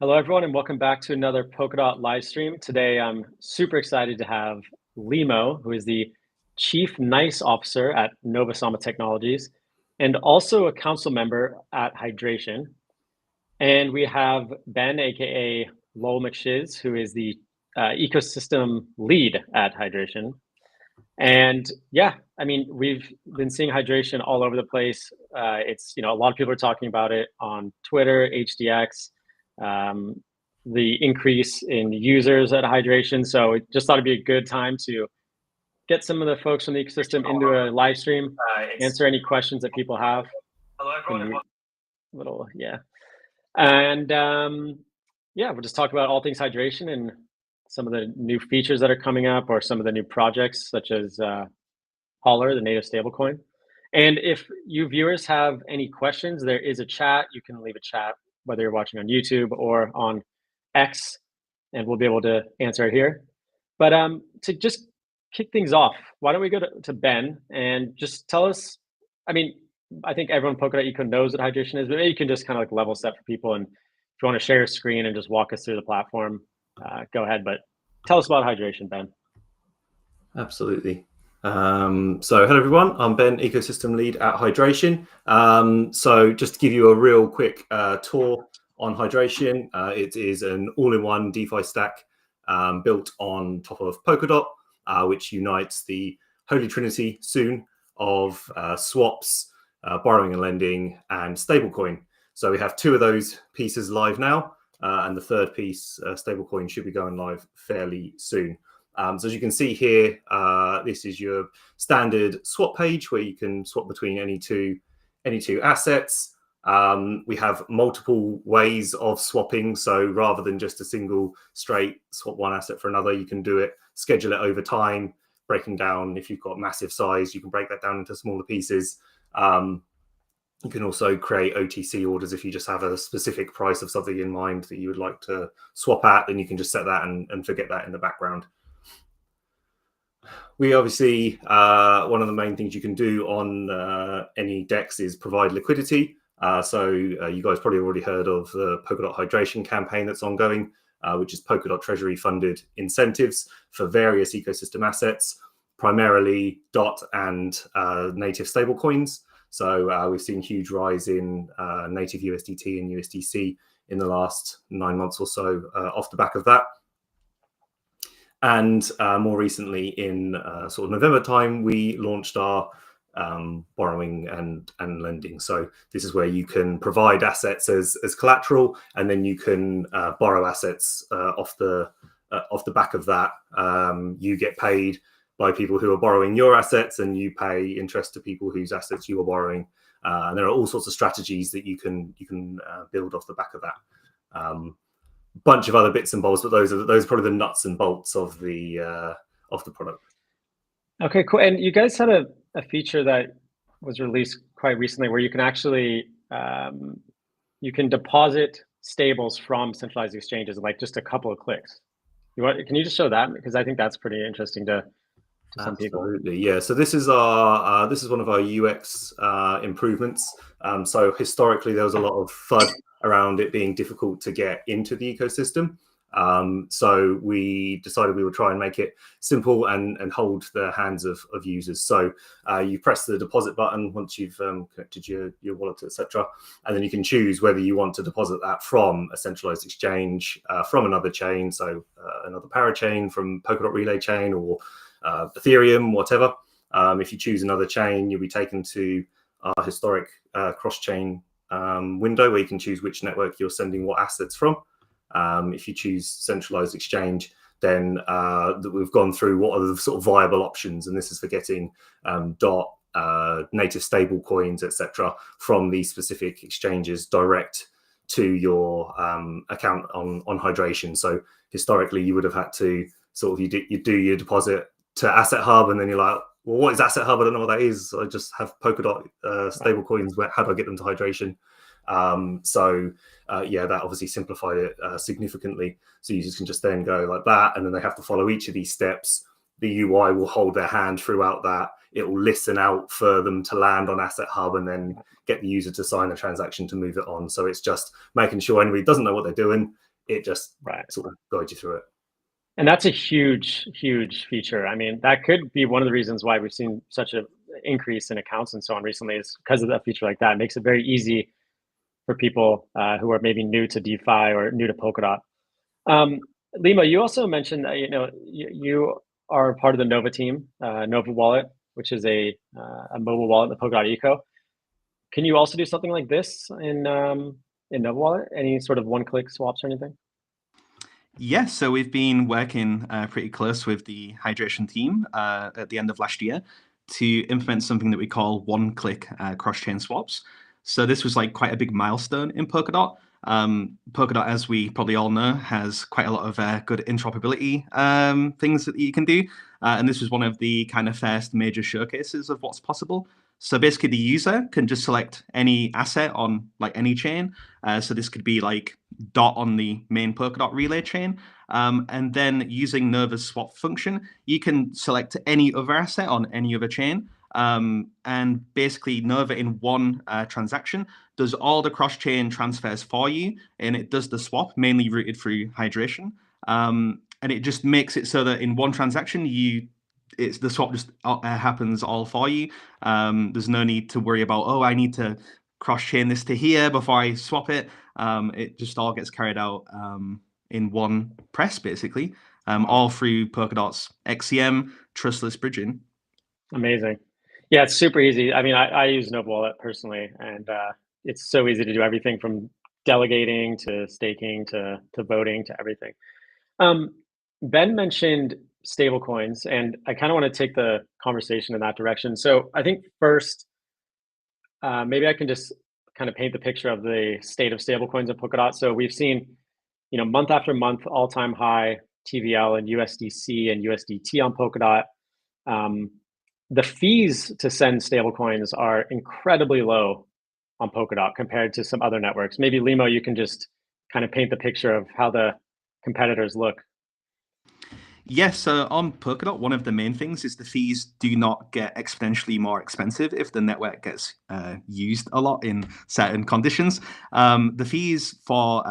Hello, everyone, and welcome back to another Polkadot live stream. Today, I'm super excited to have Limo, who is the Chief NICE Officer at Novasama Technologies, and also a council member at Hydration. And we have Ben, aka Lowell McShiz, who is the ecosystem lead at Hydration. And yeah, I mean, we've been seeing hydration all over the place. It's, a lot of people are talking about it on Twitter, HDX, the increase in users at hydration. So it just thought it'd be a good time to get some of the folks from the ecosystem into a live stream, answer any questions that people have. Hello, everyone. Yeah. And we'll just talk about all things hydration and some of the new features that are coming up or some of the new projects such as Holler, the native stablecoin. And if you viewers have any questions, there is a chat. You can leave a chat, whether you're watching on YouTube or on X, and we'll be able to answer it here. But to just kick things off, why don't we go to Ben and just tell us, I think everyone Polkadot Eco knows what hydration is, but maybe you can just kind of like level set for people. And if you want to share your screen and just walk us through the platform, go ahead. But tell us about hydration, Ben. Absolutely. So hello everyone, I'm Ben, Ecosystem Lead at Hydration. So just to give you a real quick tour on Hydration, it is an all-in-one DeFi stack built on top of Polkadot, which unites the holy trinity soon of swaps, borrowing and lending, and stablecoin. So we have two of those pieces live now, and the third piece, stablecoin, should be going live fairly soon. So as you can see here, this is your standard swap page where you can swap between any two assets. We have multiple ways of swapping. So rather than just a single straight swap one asset for another, you can do it, schedule it over time, breaking down. If you've got massive size, you can break that down into smaller pieces. You can also create OTC orders if you just have a specific price of something in mind that you would like to swap at, then you can just set that and forget that in the background. We obviously, one of the main things you can do on any DEX is provide liquidity. So you guys probably already heard of the Polkadot Hydration campaign that's ongoing, which is Polkadot Treasury funded incentives for various ecosystem assets, primarily DOT and native stablecoins. So we've seen huge rise in native USDT and USDC in the last 9 months or so off the back of that. And more recently, in sort of November time, we launched our borrowing and lending. So this is where you can provide assets as collateral, and then you can borrow assets off the back of that. You get paid by people who are borrowing your assets, and you pay interest to people whose assets you are borrowing. And there are all sorts of strategies that you can build off the back of that. Bunch of other bits and bobs, but those are probably the nuts and bolts of the product. Okay, cool. And you guys had a feature that was released quite recently where you can actually you can deposit stables from centralized exchanges in like just a couple of clicks. Can you just show that? Because I think that's pretty interesting to some people. Absolutely, yeah. So this is our this is one of our UX improvements. So historically, there was a lot of FUD around it being difficult to get into the ecosystem. So we decided we would try and make it simple and hold the hands of users. So you press the deposit button once you've connected your wallet, etc. And then you can choose whether you want to deposit that from a centralized exchange, from another chain, so another parachain, from Polkadot Relay chain, or Ethereum, whatever. If you choose another chain, you'll be taken to our historic cross-chain window where you can choose which network you're sending what assets from. If you choose centralized exchange, then we've gone through what are the sort of viable options, and this is for getting DOT, native stable coins, etc., from these specific exchanges direct to your account on Hydration. So historically, you would have had to sort of you do your deposit to Asset Hub, and then you're like, well, what is Asset Hub? I don't know what that is. I just have Polkadot stable coins. How do I get them to Hydration? Yeah, that obviously simplified it significantly. So users can just then go like that, and then they have to follow each of these steps. The UI will hold their hand throughout that. It will listen out for them to land on Asset Hub and then get the user to sign a transaction to move it on. So it's just making sure anybody doesn't know what they're doing it just Right. sort of guides you through it. And that's a huge, huge feature. I mean, that could be one of the reasons why we've seen such an increase in accounts and so on recently, is because of that feature like that. It makes it very easy for people who are maybe new to DeFi or new to Polkadot. Lima, you also mentioned that you are part of the Nova team, Nova Wallet, which is a mobile wallet in the Polkadot eco. Can you also do something like this in Nova Wallet? Any sort of one-click swaps or anything? Yes, so we've been working pretty close with the hydration team at the end of last year to implement something that we call one-click cross-chain swaps. So this was like quite a big milestone in Polkadot. Polkadot, as we probably all know, has quite a lot of good interoperability things that you can do. And this was one of the kind of first major showcases of what's possible. So basically the user can just select any asset on like any chain. So this could be like DOT on the main Polkadot relay chain. And then using Nova's swap function, you can select any other asset on any other chain. And basically Nova in one transaction does all the cross-chain transfers for you, and it does the swap, mainly routed through hydration. And it just makes it so that in one transaction, the swap just happens all for you. There's no need to worry about, oh, I need to cross-chain this to here before I swap it. It just all gets carried out in one press, basically, all through Polkadot's XCM trustless bridging. Amazing. Yeah, it's super easy. I mean, I use Nova Wallet personally, and it's so easy to do everything from delegating to staking to voting to everything. Ben mentioned stablecoins, and I kind of want to take the conversation in that direction. So I think first, maybe I can just kind of paint the picture of the state of stablecoins at Polkadot. So we've seen, month after month, all-time high TVL and USDC and USDT on Polkadot. The fees to send stablecoins are incredibly low on Polkadot compared to some other networks. Maybe Limo, you can just kind of paint the picture of how the competitors look. Yes, so on Polkadot, one of the main things is the fees do not get exponentially more expensive if the network gets used a lot in certain conditions. The fees for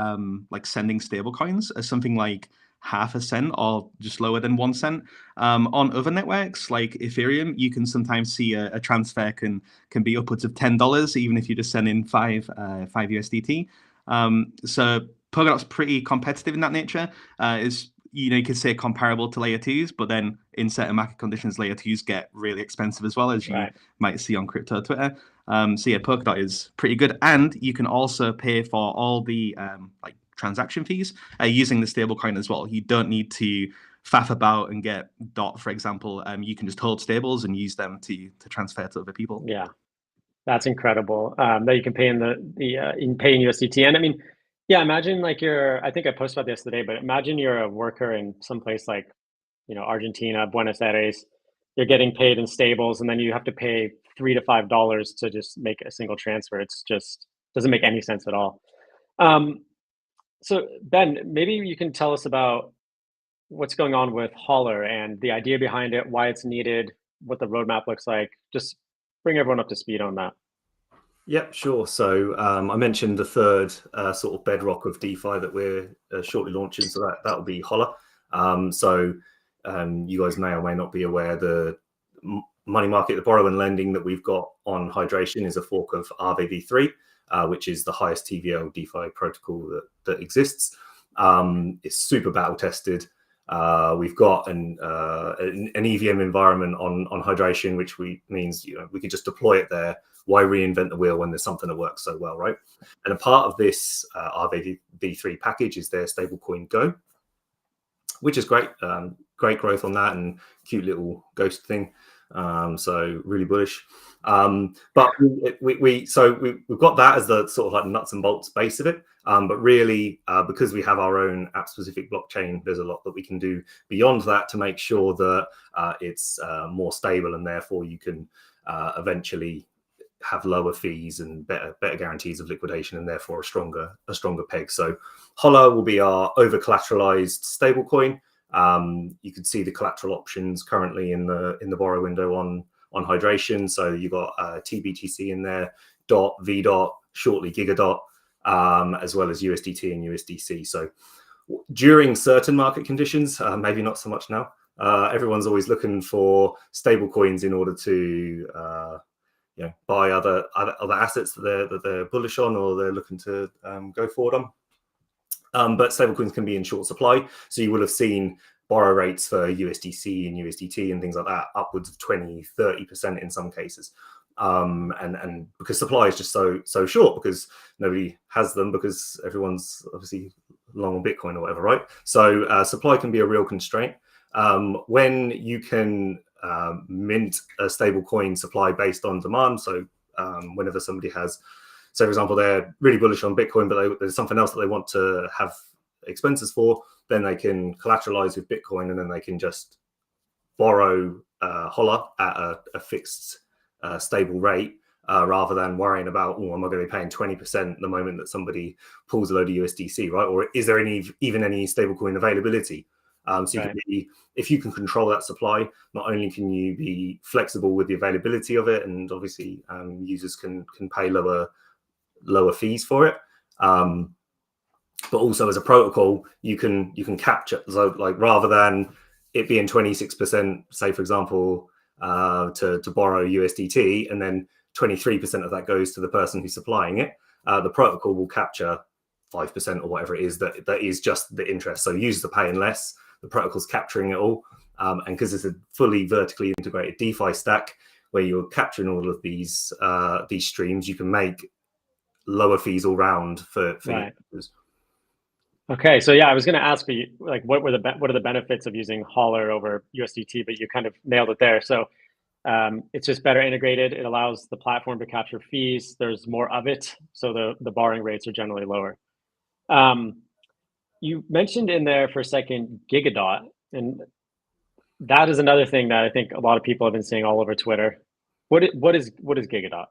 like sending stablecoins are something like 0.5 cent or just lower than 1 cent. On other networks like Ethereum, you can sometimes see a transfer can be upwards of $10, even if you just send in 5 USDT. So Polkadot's pretty competitive in that nature. You could say comparable to layer 2s, but then in certain market conditions, layer 2s get really expensive as well, as you might see on crypto Twitter. So yeah, Polkadot is pretty good. And you can also pay for all the like transaction fees using the stablecoin as well. You don't need to faff about and get DOT, for example. You can just hold stables and use them to transfer to other people. Yeah, that's incredible. That you can pay in you can pay in USDT. And I mean, yeah, imagine like I think I posted about this today, but imagine you're a worker in some place like, Argentina, Buenos Aires, you're getting paid in stables, and then you have to pay $3 to $5 to just make a single transfer. It's just doesn't make any sense at all. So Ben, maybe you can tell us about what's going on with Holler and the idea behind it, why it's needed, what the roadmap looks like. Just bring everyone up to speed on that. Yep, sure. So I mentioned the third sort of bedrock of DeFi that we're shortly launching. So that will be Holler. You guys may or may not be aware the money market, the borrow and lending that we've got on Hydration is a fork of RVV3, which is the highest TVL DeFi protocol that exists. It's super battle tested. We've got an EVM environment on Hydration, which means we can just deploy it there. Why reinvent the wheel when there's something that works so well, right? And a part of this RVV3 package is their stablecoin Go, which is great. Great growth on that and cute little ghost thing. So really bullish. But we've got that as the sort of like nuts and bolts base of it. But really, because we have our own app specific blockchain, there's a lot that we can do beyond that to make sure that it's more stable, and therefore you can eventually have lower fees and better guarantees of liquidation, and therefore a stronger peg. So Holler will be our over collateralized stablecoin. You can see the collateral options currently in the borrow window on Hydration. So you've got TBTC in there, DOT, VDOT, shortly Giga Dot, as well as USDT and USDC. So during certain market conditions, maybe not so much now. Everyone's always looking for stable coins in order to buy other assets that they're bullish on or they're looking to go forward on. But stablecoins can be in short supply, so you will have seen borrow rates for USDC and USDT and things like that upwards of 20-30% in some cases. And because supply is just so short, because nobody has them, because everyone's obviously long on Bitcoin or whatever, right? So supply can be a real constraint. When you can mint a stable coin supply based on demand, so whenever somebody has, say for example, they're really bullish on Bitcoin, but there's something else that they want to have expenses for, then they can collateralize with Bitcoin, and then they can just borrow Holler at a fixed stable rate, rather than worrying about, oh, am I going to be paying 20% the moment that somebody pulls a load of USDC, right? Or is there even any stablecoin availability? So you can be, if you can control that supply, not only can you be flexible with the availability of it, and obviously users can pay lower fees for it, but also as a protocol, you can capture. So like, rather than it being 26%, say for example, to borrow USDT, and then 23% of that goes to the person who's supplying it, the protocol will capture 5% or whatever it is that is just the interest. So users are paying less, the protocol's capturing it all, and because it's a fully vertically integrated DeFi stack where you're capturing all of these streams, you can make lower fees all round for users. Okay, so yeah, I was going to ask you, like, what are the benefits of using Holler over USDT, but you kind of nailed it there. So it's just better integrated. It allows the platform to capture fees. There's more of it, so the borrowing rates are generally lower. You mentioned in there for a second Giga Dot, and that is another thing that I think a lot of people have been seeing all over Twitter. What is Giga Dot?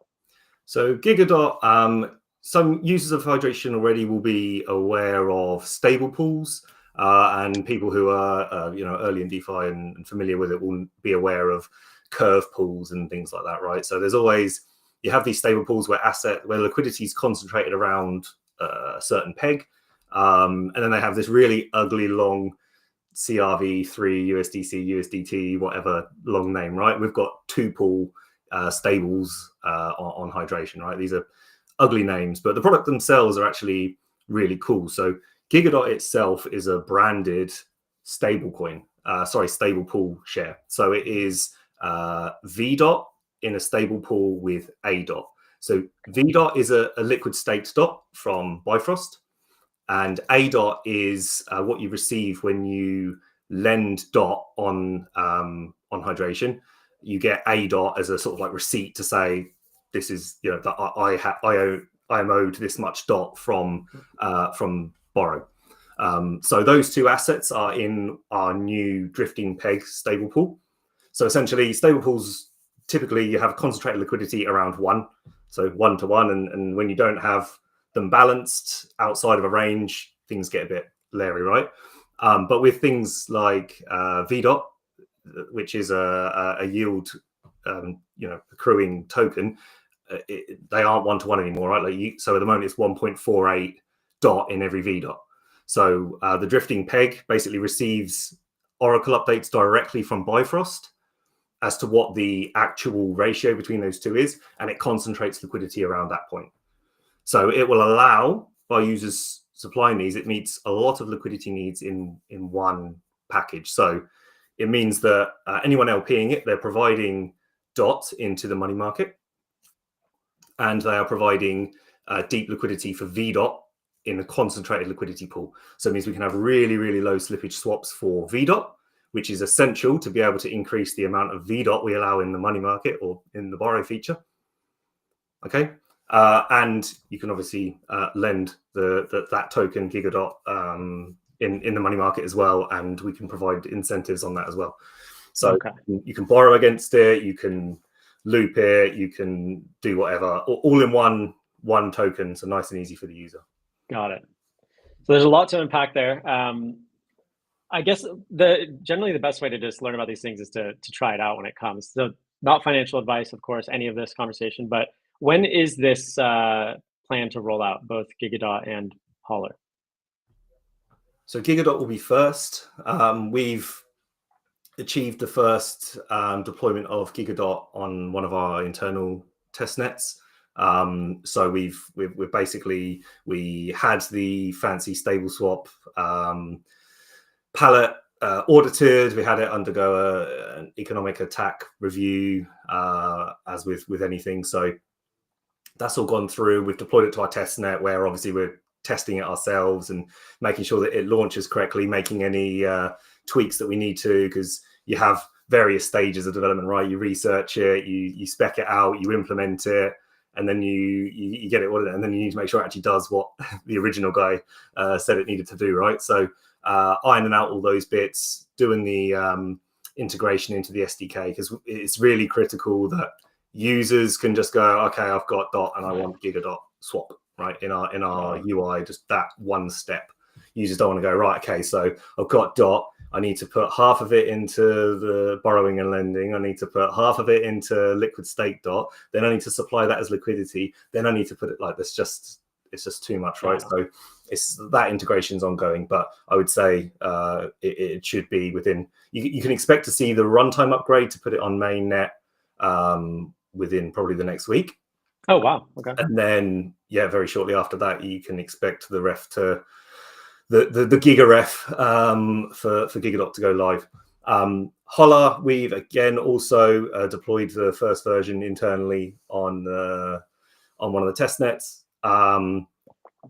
So Giga Dot, some users of Hydration already will be aware of stable pools, and people who are early in DeFi and familiar with it will be aware of curve pools and things like that, right? So there's always, you have these stable pools where liquidity is concentrated around a certain peg, and then they have this really ugly long CRV3 USDC USDT whatever long name, right? We've got two pool stables on Hydration, right? These are ugly names, but the product themselves are actually really cool. So Giga Dot itself is a branded stable pool share. So it is V Dot in a stable pool with A Dot. So V Dot is a liquid staked dot from Bifrost, and A Dot is what you receive when you lend Dot on Hydration. You get A Dot as a sort of like receipt to say, this is, that I am owed this much Dot from Borrow. So those two assets are in our new drifting peg stable pool. So essentially, stable pools, typically you have concentrated liquidity around 1, so 1 to 1, and when you don't have them balanced outside of a range, things get a bit leery, right? But with things like V Dot, which is a yield accruing token, they aren't 1 to 1 anymore, right? So at the moment it's 1.48 Dot in every V Dot. So the drifting peg basically receives Oracle updates directly from Bifrost as to what the actual ratio between those two is, and it concentrates liquidity around that point. So it will allow, by users supplying these, it meets a lot of liquidity needs in one package. So it means that anyone LPing it, they're providing Dot into the money market, and they are providing deep liquidity for V Dot in a concentrated liquidity pool. So it means we can have really, really low slippage swaps for V Dot, which is essential to be able to increase the amount of V Dot we allow in the money market or in the borrow feature. Okay, and you can obviously lend that token Giga Dot in the money market as well, and we can provide incentives on that as well. So you can borrow against it, you can loop it, you can do whatever, all in one token, so nice and easy for the user. Got it. So there's a lot to unpack there. I guess generally the best way to just learn about these things is to try it out when it comes. So not financial advice, of course, any of this conversation, but when is this plan to roll out, both Giga Dot and Holler? So Giga Dot will be first. We've achieved the first deployment of Giga Dot on one of our internal test nets. So we're basically, we had the fancy stable swap palette audited. We had it undergo an economic attack review, as with anything. So that's all gone through. We've deployed it to our test net, where obviously we're testing it ourselves and making sure that it launches correctly, making any tweaks that we need to, because you have various stages of development, right? You research it, you spec it out, you implement it, and then you get it audited, and then you need to make sure it actually does what the original guy said it needed to do, right? So ironing out all those bits, doing the integration into the SDK, because it's really critical that users can just go, okay, I've got Dot and I want Giga Dot swap, right? In our UI, just that one step. Users don't want to go, right, okay, so I've got Dot, I need to put half of it into the borrowing and lending, I need to put half of it into liquid stake Dot, then I need to supply that as liquidity, then I need to put it like this. It's just too much, right? So it's that integration's ongoing, but I would say it should be within, you can expect to see the runtime upgrade to put it on mainnet within probably the next week. Oh, wow. Okay. And then, yeah, very shortly after that, you can expect the ref to, the Giga ref for Giga Dot to go live. Holler, we've again also deployed the first version internally on one of the test nets.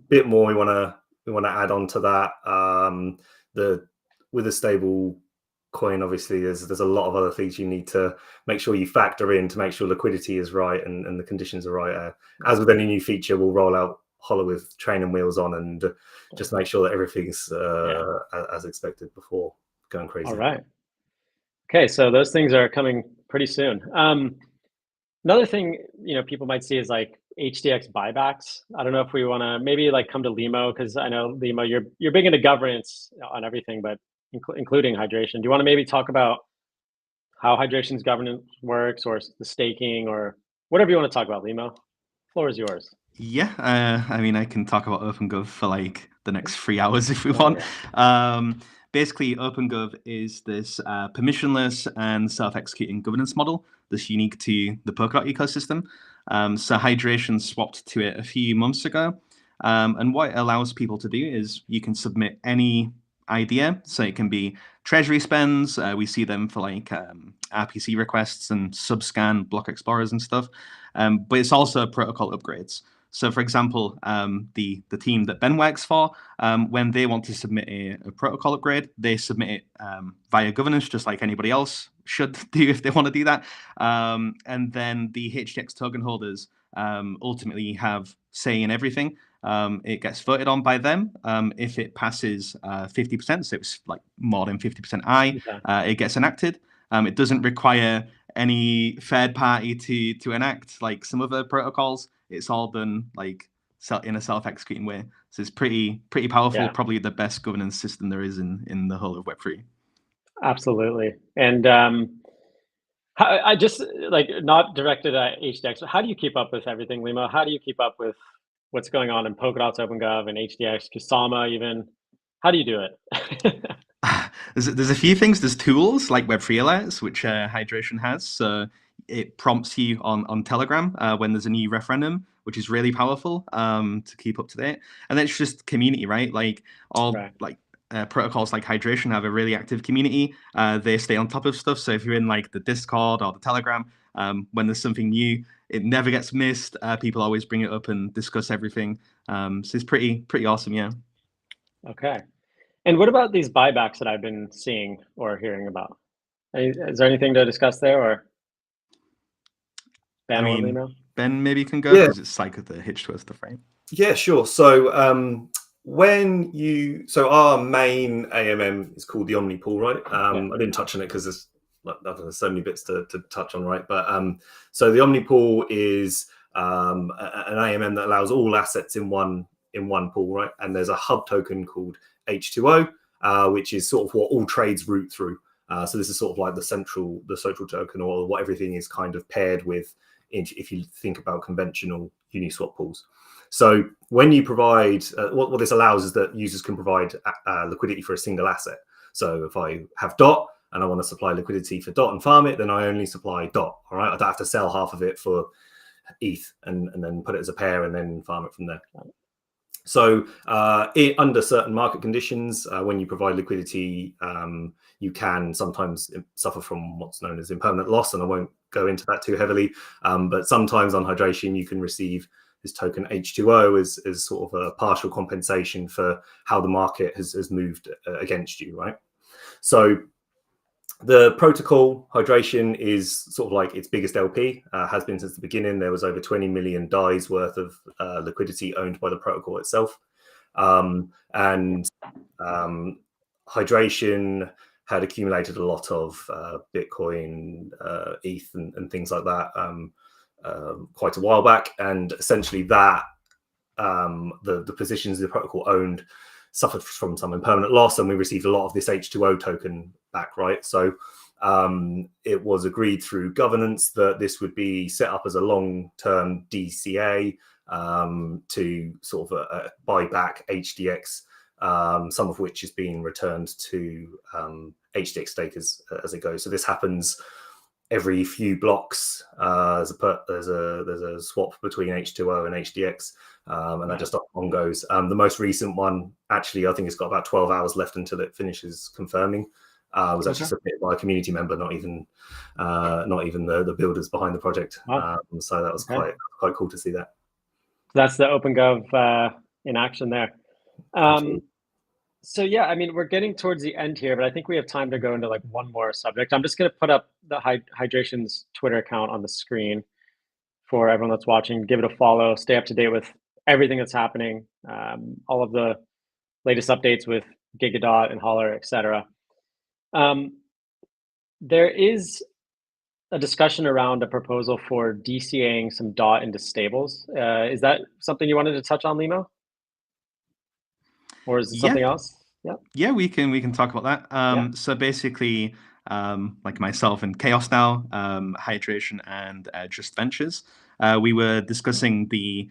Bit more we want to add on to that. With a stable coin, obviously there's a lot of other things you need to make sure you factor in to make sure liquidity is right and the conditions are right. As with any new feature, we'll roll out Holler with training wheels on and just make sure that everything's as expected before going crazy. All right. Okay, so those things are coming pretty soon. Another thing, people might see is like HDX buybacks. I don't know if we want to maybe like come to Limo, because I know Limo, you're big into governance on everything, but including hydration. Do you want to maybe talk about how hydration's governance works, or the staking, or whatever you want to talk about, Limo? Floor is yours. Yeah, I mean, I can talk about OpenGov for like the next 3 hours if we want. Yeah. Basically, OpenGov is this permissionless and self-executing governance model that's unique to the Polkadot ecosystem. So Hydration swapped to it a few months ago. And what it allows people to do is you can submit any idea. So it can be treasury spends. We see them for like RPC requests and subscan block explorers and stuff. But it's also protocol upgrades. So, for example, the team that Ben works for, when they want to submit a protocol upgrade, they submit it via governance, just like anybody else should do if they want to do that. And then the HTX token holders ultimately have say in everything. It gets voted on by them. If it passes 50%, so it's like more than 50% it gets enacted. It doesn't require any third party to enact like some other protocols. It's all done like in a self-executing way. So it's pretty powerful. Yeah. Probably the best governance system there is in the whole of Web3. Absolutely. And I just like not directed at HDX, but how do you keep up with everything, Limo? How do you keep up with what's going on in Polkadot's OpenGov and HDX, Kusama even? How do you do it? There's a few things. There's tools like Web3 alerts, which Hydration has. So it prompts you on Telegram when there's a new referendum, which is really powerful to keep up to date. And then it's just community, right? Like all protocols like Hydration have a really active community. They stay on top of stuff. So if you're in like the Discord or the Telegram, when there's something new, it never gets missed. People always bring it up and discuss everything. So it's pretty awesome, yeah. Okay. And what about these buybacks that I've been seeing or hearing about? Is there anything to discuss there, or Ben or Limo? Ben maybe can go because it's like the hitch to stuff, right? Yeah, sure. So our main AMM is called the Omni Pool, right? I didn't touch on it because there's so many bits to touch on, right? But so the Omni Pool is an AMM that allows all assets in one pool, right? And there's a hub token called H2O, which is sort of what all trades route through. So this is sort of like the central token, or what everything is kind of paired with, if you think about conventional Uniswap pools. So when you provide, what this allows is that users can provide liquidity for a single asset. So if I have DOT and I want to supply liquidity for DOT and farm it, then I only supply DOT. All right, I don't have to sell half of it for ETH and then put it as a pair and then farm it from there. So under certain market conditions, when you provide liquidity, you can sometimes suffer from what's known as impermanent loss, and I won't go into that too heavily. But sometimes on hydration, you can receive this token H2O as sort of a partial compensation for how the market has moved against you, right? So the protocol hydration is sort of like its biggest LP, has been since the beginning. There was over 20 million DAIs worth of liquidity owned by the protocol itself. Hydration had accumulated a lot of Bitcoin, ETH, and things like that quite a while back. And essentially that the positions the protocol owned suffered from some impermanent loss, and we received a lot of this H2O token back, right? So it was agreed through governance that this would be set up as a long-term DCA to sort of buy back HDX, some of which is being returned to HDX stakers as it goes. So this happens every few blocks. There's a swap between H2O and HDX, and that just on goes. The most recent one, actually, I think it's got about 12 hours left until it finishes confirming. Was actually submitted by a community member, not even the builders behind the project. Wow. So that was quite cool to see that. That's the OpenGov in action there. So yeah, I mean, we're getting towards the end here, but I think we have time to go into like one more subject. I'm just going to put up the Hydration's Twitter account on the screen for everyone that's watching. Give it a follow, stay up to date with everything that's happening, all of the latest updates with Giga Dot and Holler, etc. There is a discussion around a proposal for DCAing some DOT into stables. Is that something you wanted to touch on, Limo? Or is it something else? Yeah, we can talk about that. So basically, like myself and Chaos now, Hydration and Just Ventures, we were discussing the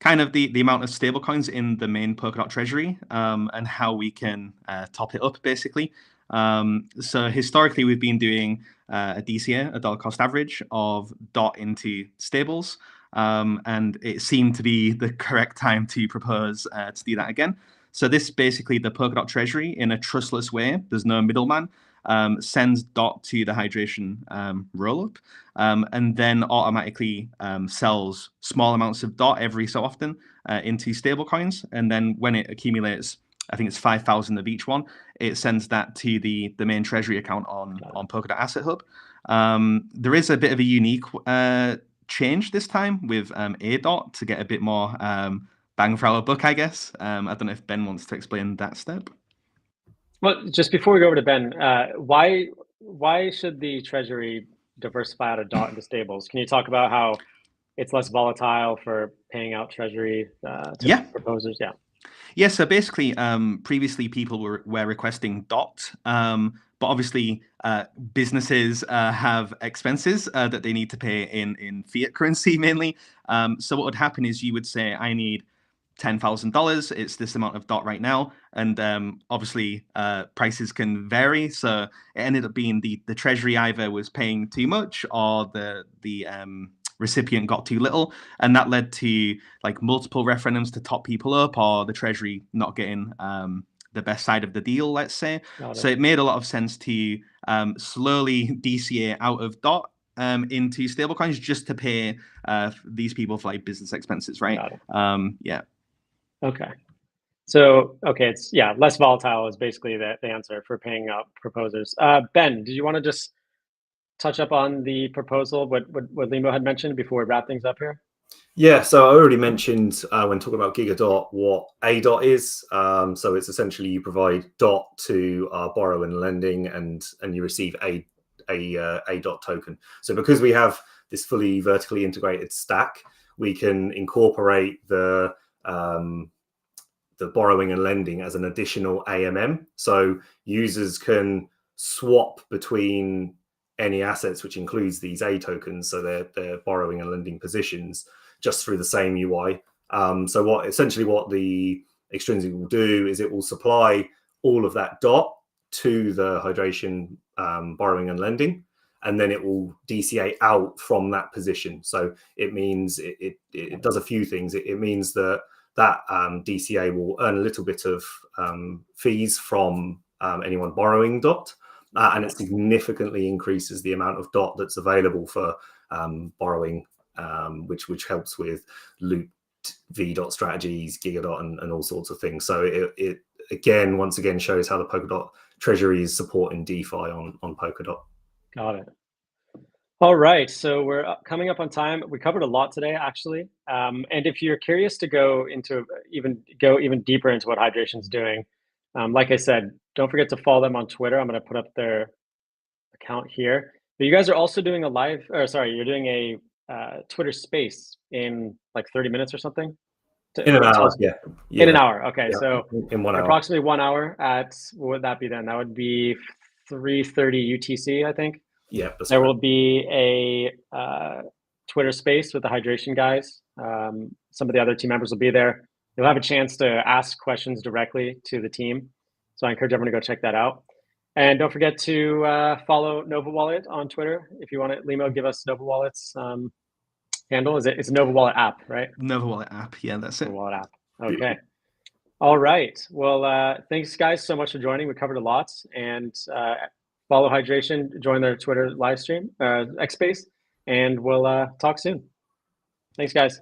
amount of stablecoins in the main Polkadot Treasury, and how we can top it up, basically. So historically, we've been doing a DCA, a dollar cost average of DOT into stables, and it seemed to be the correct time to propose to do that again. So this basically the Polkadot Treasury in a trustless way. There's no middleman. Sends DOT to the Hydration rollup, and then automatically sells small amounts of DOT every so often into stablecoins. And then when it accumulates, I think it's 5,000 of each one, it sends that to the main Treasury account on Polkadot Asset Hub. There is a bit of a unique change this time with ADOT to get a bit more bang for our buck, I guess. I don't know if Ben wants to explain that step. Well, just before we go over to Ben, why should the Treasury diversify out of DOT into stables? Can you talk about how it's less volatile for paying out Treasury to proposers? Yeah, so basically, previously people were requesting DOT, but obviously businesses have expenses that they need to pay in fiat currency mainly. So what would happen is you would say, I need $10,000. It's this amount of DOT right now, and obviously prices can vary. So it ended up being the Treasury either was paying too much or the recipient got too little, and that led to like multiple referendums to top people up, or the Treasury not getting the best side of the deal, let's say. So it made a lot of sense to slowly DCA out of DOT into stablecoins just to pay these people for like business expenses, right? Okay. So, it's less volatile is basically the answer for paying out proposers. Ben, did you want to just touch up on the proposal, what Limo had mentioned before we wrap things up here? Yeah, so I already mentioned when talking about Giga Dot what ADOT is. So it's essentially you provide DOT to borrow and lending, and you receive a DOT token. So because we have this fully vertically integrated stack, we can incorporate the borrowing and lending as an additional AMM. So users can swap between any assets, which includes these A tokens, so their borrowing and lending positions, just through the same UI. So essentially what the extrinsic will do is it will supply all of that DOT to the hydration borrowing and lending, and then it will DCA out from that position. So it means it does a few things. It means that DCA will earn a little bit of fees from anyone borrowing DOT, and it significantly increases the amount of DOT that's available for borrowing, which helps with loop VDOT strategies, Giga Dot, and all sorts of things. So it once again shows how the Polkadot Treasury is supporting DeFi on Polkadot. Got it. All right, so we're coming up on time. We covered a lot today, actually. And if you're curious to go even deeper into what Hydration's doing, like I said, don't forget to follow them on Twitter. I'm going to put up their account here. But you guys are also doing you're doing a Twitter Space in like 30 minutes or something. In an hour, yeah. In an hour, okay. Yeah. So in 1 hour, approximately 1 hour at what would that be then? That would be 3:30 UTC, I think. Yeah, there will be a Twitter Space with the Hydration guys. Some of the other team members will be there. You'll have a chance to ask questions directly to the team. So I encourage everyone to go check that out. And don't forget to follow Nova Wallet on Twitter. If you want it, Limo, give us Nova Wallet's handle. It's a Nova Wallet app, right? Nova Wallet app. Yeah, that's it. Nova Wallet app. Okay. All right. Well, thanks guys so much for joining. We covered a lot, and follow Hydration, join their Twitter live stream, X Space, and we'll talk soon. Thanks, guys.